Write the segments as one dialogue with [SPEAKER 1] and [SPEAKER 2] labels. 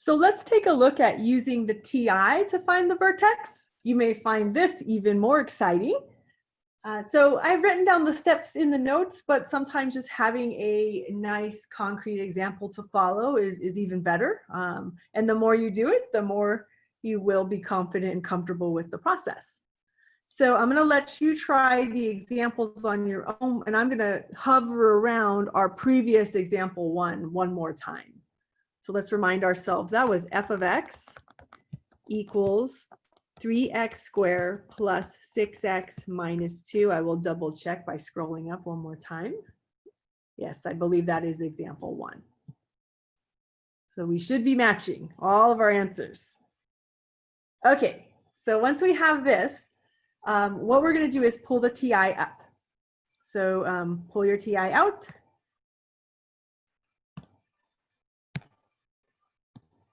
[SPEAKER 1] So let's take a look at using the TI to find the vertex. You may find this even more exciting. So I've written down the steps in the notes, but sometimes just having a nice concrete example to follow is even better. And the more you do it, the more you will be confident and comfortable with the process. So I'm going to let you try the examples on your own, and I'm going to hover around our previous example one more time. So let's remind ourselves that was f of x equals 3x squared plus 6x minus 2. I will double check by scrolling up one more time. Yes, I believe that is example 1. So we should be matching all of our answers. Okay, so once we have this, what we're going to do is pull the TI up. So pull your TI out.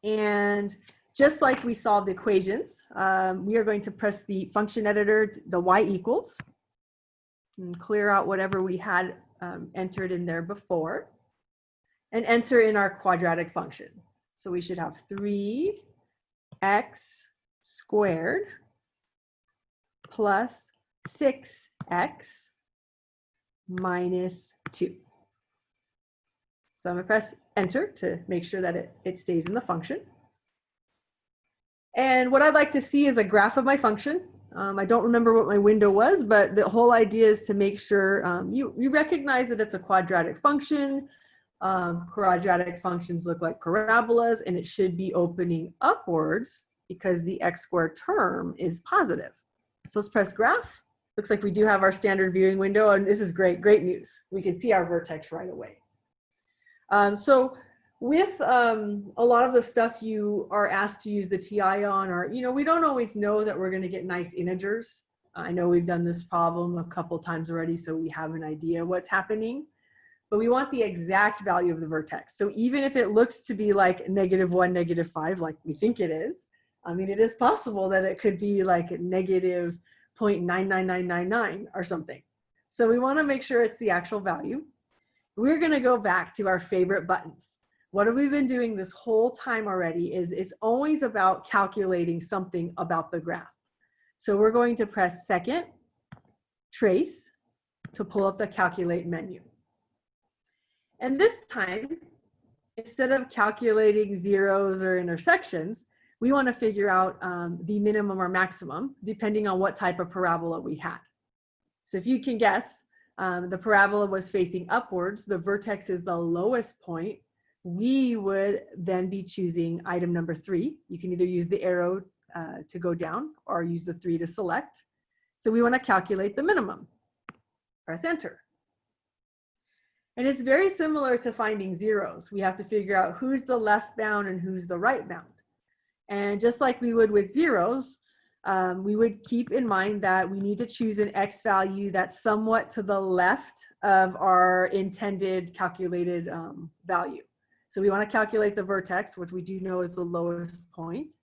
[SPEAKER 1] And just like we solved equations, we are going to press the function editor, the y equals, and clear out whatever we had entered in there before, and enter in our quadratic function. So we should have 3x squared plus 6x minus 2. So I'm going to press enter to make sure that it stays in the function. And what I'd like to see is a graph of my function. I don't remember what my window was, but the whole idea is to make sure you recognize that it's a quadratic function. Quadratic functions look like parabolas, and it should be opening upwards because the x squared term is positive. So let's press graph. Looks like we do have our standard viewing window, and this is great news. We can see our vertex right away. So with a lot of the stuff you are asked to use the TI on, or, we don't always know that we're going to get nice integers. I know we've done this problem a couple times already, so we have an idea what's happening. But we want the exact value of the vertex. So even if it looks to be like -1, -5, like we think it is, I mean, it is possible that it could be like -0.99999 or something. So we want to make sure it's the actual value. We're going to go back to our favorite buttons. What have we been doing this whole time already is it's always about calculating something about the graph. So we're going to press second trace to pull up the calculate menu. And this time, instead of calculating zeros or intersections, we want to figure out the minimum or maximum depending on what type of parabola we had. So if you can guess, the parabola was facing upwards, the vertex is the lowest point, we would then be choosing item number 3. You can either use the arrow to go down or use the 3 to select. So we want to calculate the minimum. Press enter. And it's very similar to finding zeros. We have to figure out who's the left bound and who's the right bound. And just like we would with zeros, we would keep in mind that we need to choose an x value that's somewhat to the left of our intended calculated value. So we want to calculate the vertex, which we do know is the lowest point.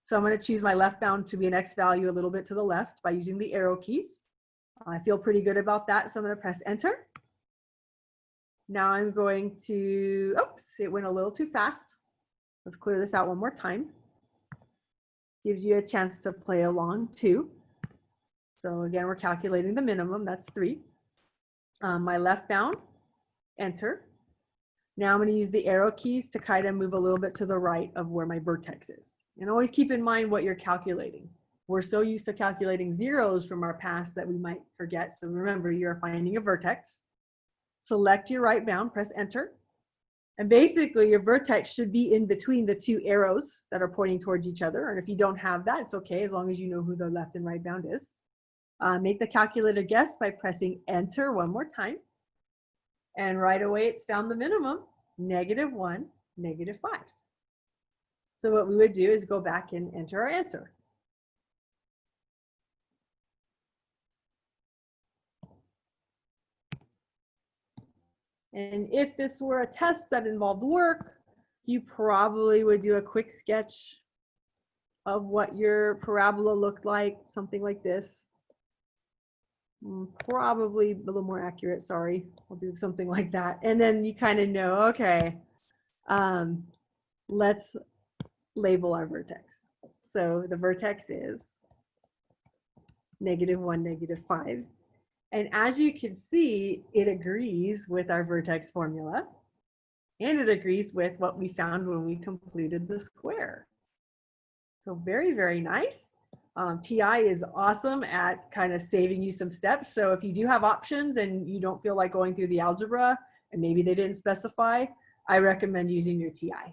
[SPEAKER 1] So I'm going to choose my left bound to be an x value a little bit to the left by using the arrow keys. I feel pretty good about that, so I'm going to press enter. Now I'm going to, oops, it went a little too fast. Let's clear this out one more time. Gives you a chance to play along too. So again, we're calculating the minimum, that's 3. My left bound, enter. Now I'm going to use the arrow keys to kind of move a little bit to the right of where my vertex is. And always keep in mind what you're calculating. We're so used to calculating zeros from our past that we might forget. So remember, you're finding a vertex. Select your right bound, press enter. And basically your vertex should be in between the 2 arrows that are pointing towards each other. And if you don't have that, it's okay, as long as you know who the left and right bound is. Make the calculator guess by pressing enter one more time. And right away it's found the minimum, -1, -5. So what we would do is go back and enter our answer. And if this were a test that involved work, you probably would do a quick sketch of what your parabola looked like, something like this. Probably a little more accurate, sorry. I'll do something like that. And then you kind of know, okay, let's label our vertex. So the vertex is -1, -5. And as you can see, it agrees with our vertex formula, and it agrees with what we found when we completed the square. So very, very nice. TI is awesome at kind of saving you some steps. So if you do have options and you don't feel like going through the algebra and maybe they didn't specify, I recommend using your TI.